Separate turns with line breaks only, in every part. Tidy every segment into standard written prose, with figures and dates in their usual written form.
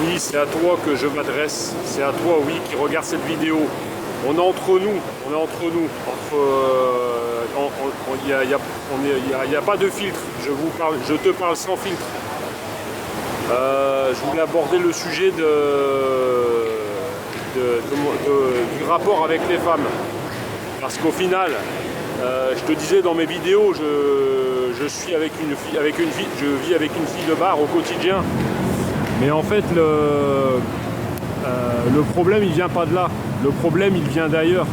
Oui, c'est à toi que je m'adresse. C'est à toi, oui, qui regarde cette vidéo. On est entre nous. On est entre nous. Il n'y a pas de filtre. Je te parle sans filtre. Je voulais aborder le sujet du rapport avec les femmes. Parce qu'au final, je te disais dans mes vidéos, je vis avec une fille de bar au quotidien. Mais en fait, le problème, il vient pas de là. Le problème, il vient d'ailleurs.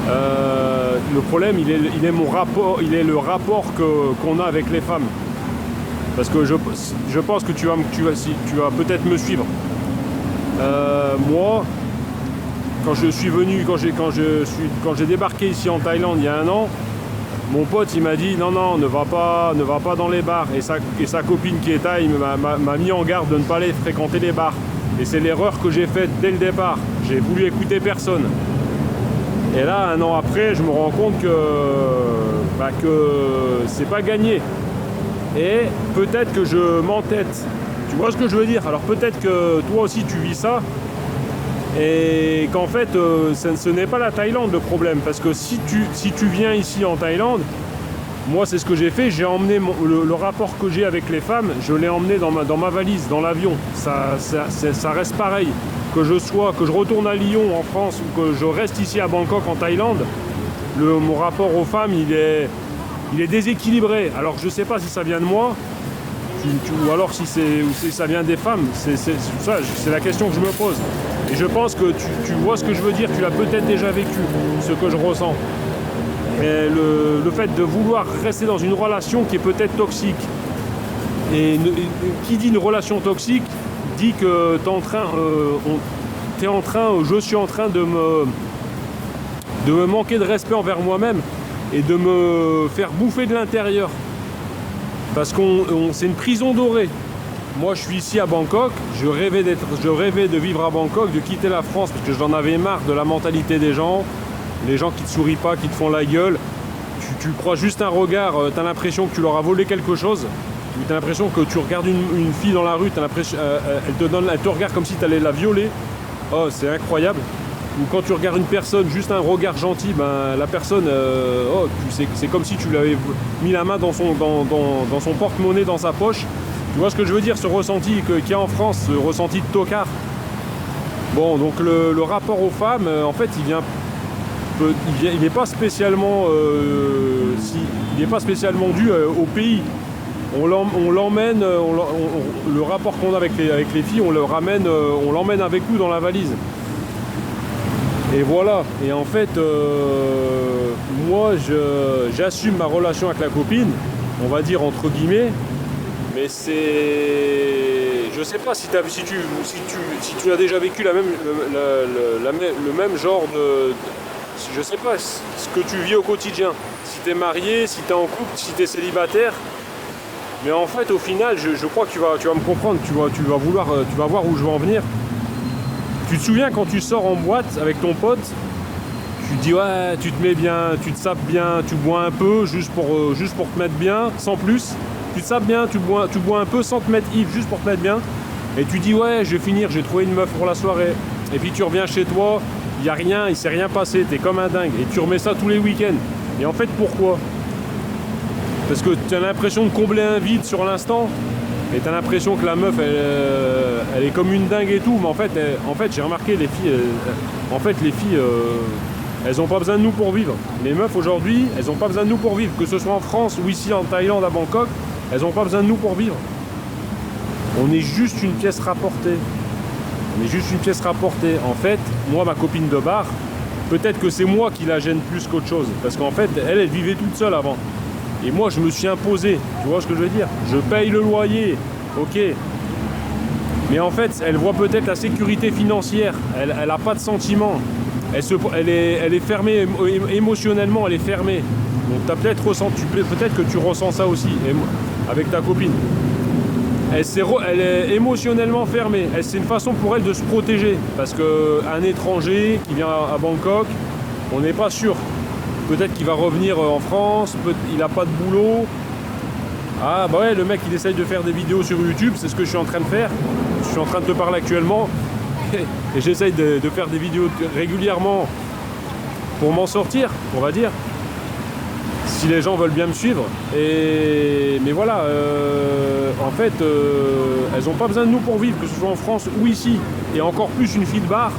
Le problème, il est mon rapport, il est le rapport qu'on a avec les femmes. Parce que je pense que tu vas peut-être me suivre. Moi, quand je suis venu, quand j'ai débarqué ici en Thaïlande il y a un an, mon pote il m'a dit non, ne va pas dans les bars. Et sa copine qui est thaï m'a mis en garde de ne pas aller fréquenter les bars. Et c'est l'erreur que j'ai faite dès le départ. J'ai voulu écouter personne. Et là, un an après, je me rends compte que c'est pas gagné. Et peut-être que je m'entête. Tu vois ce que je veux dire? Alors peut-être que toi aussi tu vis ça. Et qu'en fait, ce n'est pas la Thaïlande le problème. Parce que si tu viens ici en Thaïlande, moi c'est ce que j'ai fait. J'ai emmené le rapport que j'ai avec les femmes, je l'ai emmené dans ma valise, dans l'avion. Ça reste pareil. Que je retourne à Lyon en France ou que je reste ici à Bangkok en Thaïlande, mon rapport aux femmes, il est déséquilibré. Alors je sais pas si ça vient de moi, ou alors si ça vient des femmes. C'est la question que je me pose. Et je pense que tu vois ce que je veux dire, tu l'as peut-être déjà vécu, ce que je ressens. Et le fait de vouloir rester dans une relation qui est peut-être toxique. Et qui dit une relation toxique dit que je suis en train de me manquer de respect envers moi-même et de me faire bouffer de l'intérieur. Parce que c'est une prison dorée. Moi, je suis ici à Bangkok, je rêvais de vivre à Bangkok, de quitter la France parce que j'en avais marre de la mentalité des gens, les gens qui te sourient pas, qui te font la gueule. Tu crois juste un regard, tu as l'impression que tu leur as volé quelque chose. Tu as l'impression que tu regardes une fille dans la rue, t'as l'impression, elle te regarde comme si tu allais la violer. Oh, c'est incroyable. Ou quand tu regardes une personne, juste un regard gentil, la personne, c'est comme si tu lui avais mis la main dans son porte-monnaie, dans sa poche. Tu vois ce que je veux dire, ce ressenti qu'il y a en France, ce ressenti de tocard. Bon, donc le rapport aux femmes, en fait, il n'est pas spécialement dû au pays. On l'emmène, le rapport qu'on a avec les filles, on l'emmène avec nous dans la valise. Et voilà. Et en fait, moi, j'assume ma relation avec la copine, on va dire entre guillemets. Mais je sais pas si tu as déjà vécu le même genre de. Je sais pas ce que tu vis au quotidien. Si tu es marié, si tu es en couple, si tu es célibataire. Mais en fait, au final, je crois que tu vas me comprendre, tu vas voir où je veux en venir. Tu te souviens quand tu sors en boîte avec ton pote, tu te dis ouais, tu te mets bien, tu te sapes bien, tu bois un peu juste pour te mettre bien, sans plus. Tu te sapes bien, tu bois un peu sans te mettre ivre, juste pour te mettre bien. Et tu dis ouais, je vais finir, j'ai trouvé une meuf pour la soirée. Et puis tu reviens chez toi, il n'y a rien, il s'est rien passé, t'es comme un dingue. Et tu remets ça tous les week-ends. Et en fait, pourquoi ? Parce que tu as l'impression de combler un vide sur l'instant, et tu as l'impression que la meuf, elle est comme une dingue et tout. Mais en fait j'ai remarqué, les filles, elles n'ont pas besoin de nous pour vivre. Les meufs aujourd'hui, elles n'ont pas besoin de nous pour vivre. Que ce soit en France ou ici en Thaïlande, à Bangkok, elles n'ont pas besoin de nous pour vivre. On est juste une pièce rapportée. En fait, moi, ma copine de bar, peut-être que c'est moi qui la gêne plus qu'autre chose. Parce qu'en fait, elle vivait toute seule avant. Et moi, je me suis imposé. Tu vois ce que je veux dire ? Je paye le loyer. Ok. Mais en fait, elle voit peut-être la sécurité financière. Elle n'a pas de sentiments. Elle est fermée émotionnellement. Elle est fermée. Donc, peut-être que tu ressens ça aussi avec ta copine. Elle est émotionnellement fermée. C'est une façon pour elle de se protéger. Parce qu'un étranger qui vient à Bangkok, on n'est pas sûr. Peut-être qu'il va revenir en France, il n'a pas de boulot. Ah bah ouais, le mec il essaye de faire des vidéos sur YouTube, c'est ce que je suis en train de faire. je suis en train de te parler actuellement et j'essaye de faire des vidéos régulièrement pour m'en sortir, on va dire, si les gens veulent bien me suivre. Mais voilà, en fait, elles n'ont pas besoin de nous pour vivre, que ce soit en France ou ici. Et encore plus une fille de bar,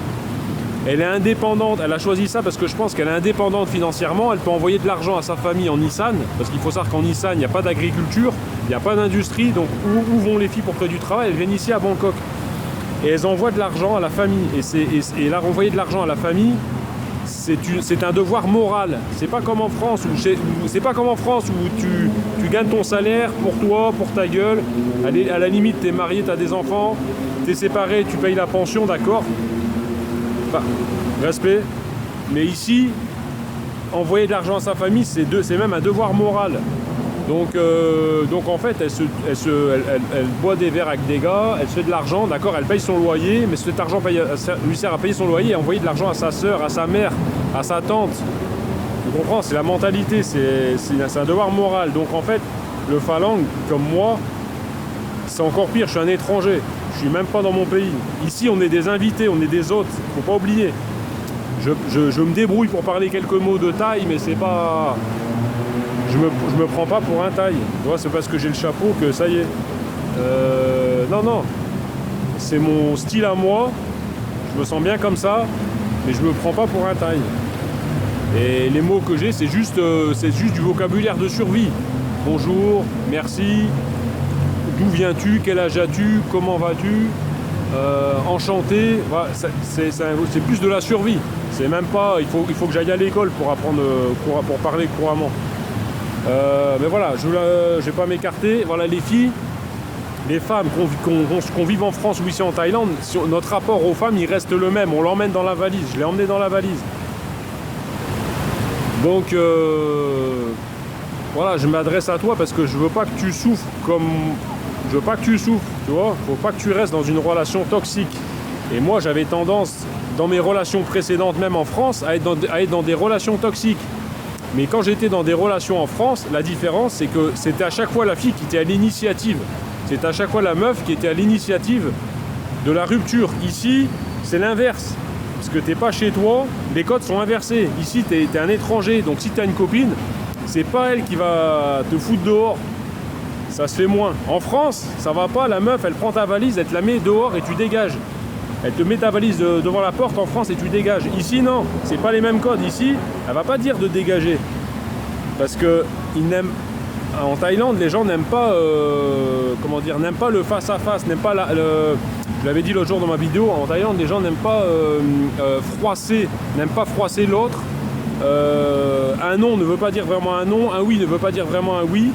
elle est indépendante, elle a choisi ça parce que je pense qu'elle est indépendante financièrement, elle peut envoyer de l'argent à sa famille en Nissan, parce qu'il faut savoir qu'en Nissan, il n'y a pas d'agriculture, il n'y a pas d'industrie, donc où vont les filles pour trouver du travail? Elles viennent ici à Bangkok. Et elles envoient de l'argent à la famille. Et là, envoyer de l'argent à la famille, c'est un devoir moral. C'est pas comme en France où tu gagnes ton salaire pour toi, pour ta gueule. À la limite, t'es marié, t'as des enfants, t'es séparé, tu payes la pension, d'accord. Enfin, respect. Mais ici, envoyer de l'argent à sa famille, c'est même un devoir moral. Donc en fait, elle boit des verres avec des gars, elle se fait de l'argent, d'accord, elle paye son loyer, mais cet argent lui sert à payer son loyer et à envoyer de l'argent à sa sœur, à sa mère, à sa tante. Tu comprends? C'est la mentalité, c'est un devoir moral. Donc en fait, le Phalang, comme moi, c'est encore pire, je suis un étranger. Je suis même pas dans mon pays. Ici, on est des invités, on est des hôtes, faut pas oublier. Je me débrouille pour parler quelques mots de thaï, mais c'est pas... Je me prends pas pour un thaï. Tu vois, c'est parce que j'ai le chapeau que ça y est. Non. C'est mon style à moi. Je me sens bien comme ça, mais je me prends pas pour un thaï. Et les mots que j'ai, c'est juste du vocabulaire de survie. Bonjour, merci, d'où viens-tu, quel âge as-tu, comment vas-tu, enchanté. Voilà, c'est plus de la survie. C'est même pas, il faut que j'aille à l'école pour apprendre, pour parler couramment. Mais voilà, je vais pas m'écarter. Voilà, les filles, les femmes qu'on vive en France ou ici en Thaïlande, notre rapport aux femmes, il reste le même. On l'emmène dans la valise. Je l'ai emmené dans la valise. Donc, voilà, je m'adresse à toi parce que je veux pas que tu souffres je veux pas que tu souffres, tu vois. Faut pas que tu restes dans une relation toxique. Et moi, j'avais tendance, dans mes relations précédentes, même en France, à être dans des relations toxiques. Mais quand j'étais dans des relations en France, la différence, c'est que c'était à chaque fois la fille qui était à l'initiative. C'était à chaque fois la meuf qui était à l'initiative de la rupture. Ici, c'est l'inverse. Parce que t'es pas chez toi, les codes sont inversés. Ici, t'es un étranger. Donc si t'as une copine, c'est pas elle qui va te foutre dehors. Ça se fait moins. En France, ça va pas. La meuf, elle prend ta valise, elle te la met dehors et tu dégages. Elle te met ta valise devant la porte en France et tu dégages. Ici, non, c'est pas les mêmes codes. Ici, elle va pas dire de dégager. Parce que en Thaïlande, les gens n'aiment pas, n'aiment pas le face-à-face, n'aiment pas je l'avais dit l'autre jour dans ma vidéo, en Thaïlande, les gens n'aiment pas froisser l'autre. Un non ne veut pas dire vraiment un non, un oui ne veut pas dire vraiment un oui.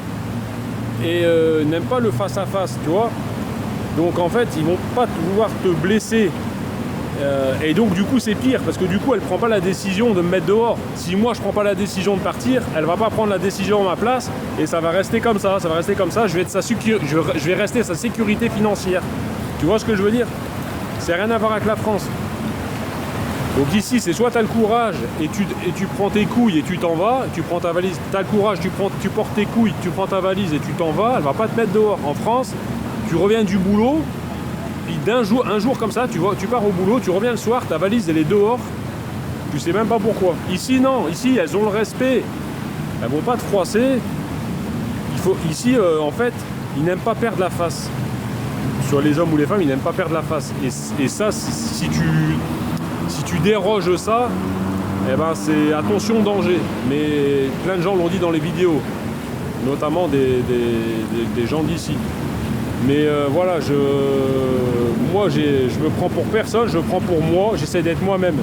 Et n'aiment pas le face-à-face, tu vois. Donc en fait, ils vont pas vouloir te blesser. Et donc du coup c'est pire parce que du coup elle prend pas la décision de me mettre dehors. Si moi je prends pas la décision de partir, elle va pas prendre la décision à ma place et ça va rester comme ça, je vais rester sa sécurité financière. Tu vois ce que je veux dire? C'est rien à voir avec la France. Donc ici c'est soit tu as le courage et tu prends tes couilles et tu t'en vas, tu prends ta valise, tu as le courage, tu portes tes couilles, tu prends ta valise et tu t'en vas, elle va pas te mettre dehors. En France, tu reviens du boulot, puis un jour comme ça, tu pars au boulot, tu reviens le soir, ta valise elle est dehors, tu sais même pas pourquoi. Ici non, ici elles ont le respect, elles vont pas te froisser. Ici en fait, ils n'aiment pas perdre la face. Sur les hommes ou les femmes, ils n'aiment pas perdre la face. Et ça, si tu déroges ça, eh ben c'est attention danger. Mais plein de gens l'ont dit dans les vidéos, notamment des gens d'ici. Mais voilà, moi je me prends pour personne, je me prends pour moi, j'essaie d'être moi-même.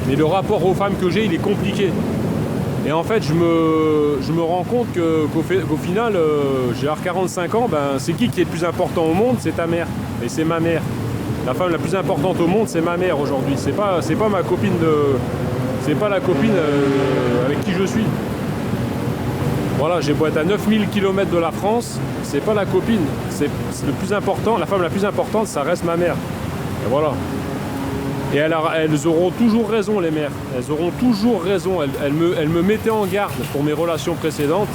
Mais le rapport aux femmes que j'ai, il est compliqué. Et en fait, je me rends compte qu'au final, j'ai 45 ans, ben, c'est qui est le plus important au monde? C'est ta mère. Et c'est ma mère. La femme la plus importante au monde, c'est ma mère aujourd'hui. C'est pas ma copine c'est pas la copine avec qui je suis. Voilà, j'ai beau être à 9000 km de la France, c'est pas la copine. C'est le plus important, la femme la plus importante, ça reste ma mère. Et voilà. Et elles auront toujours raison, les mères. Elles auront toujours raison. Elles me mettaient en garde pour mes relations précédentes.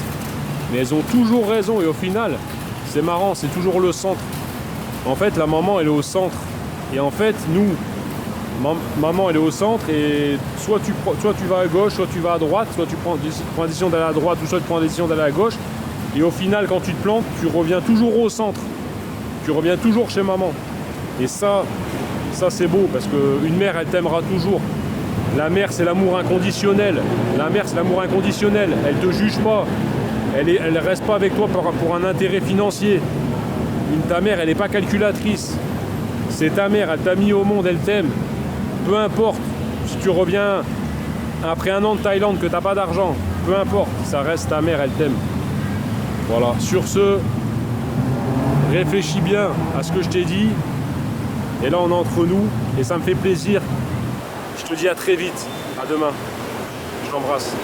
Mais elles ont toujours raison. Et au final, c'est marrant, c'est toujours le centre. En fait, la maman, elle est au centre. Et en fait, nous, maman, elle est au centre. Et soit tu vas à gauche, soit tu vas à droite, soit tu prends la décision d'aller à droite, ou soit tu prends la décision d'aller à gauche. Et au final, quand tu te plantes, tu reviens toujours au centre. Tu reviens toujours chez maman. Et ça c'est beau, parce qu'une mère, elle t'aimera toujours. La mère, c'est l'amour inconditionnel. La mère, c'est l'amour inconditionnel. Elle te juge pas. Elle reste pas avec toi pour un intérêt financier. Ta mère, elle n'est pas calculatrice. C'est ta mère, elle t'a mis au monde, elle t'aime. Peu importe si tu reviens après un an de Thaïlande que t'as pas d'argent. Peu importe, ça reste ta mère, elle t'aime. Voilà. Sur ce, réfléchis bien à ce que je t'ai dit. Et là, on est entre nous et ça me fait plaisir. Je te dis à très vite. À demain. Je t'embrasse.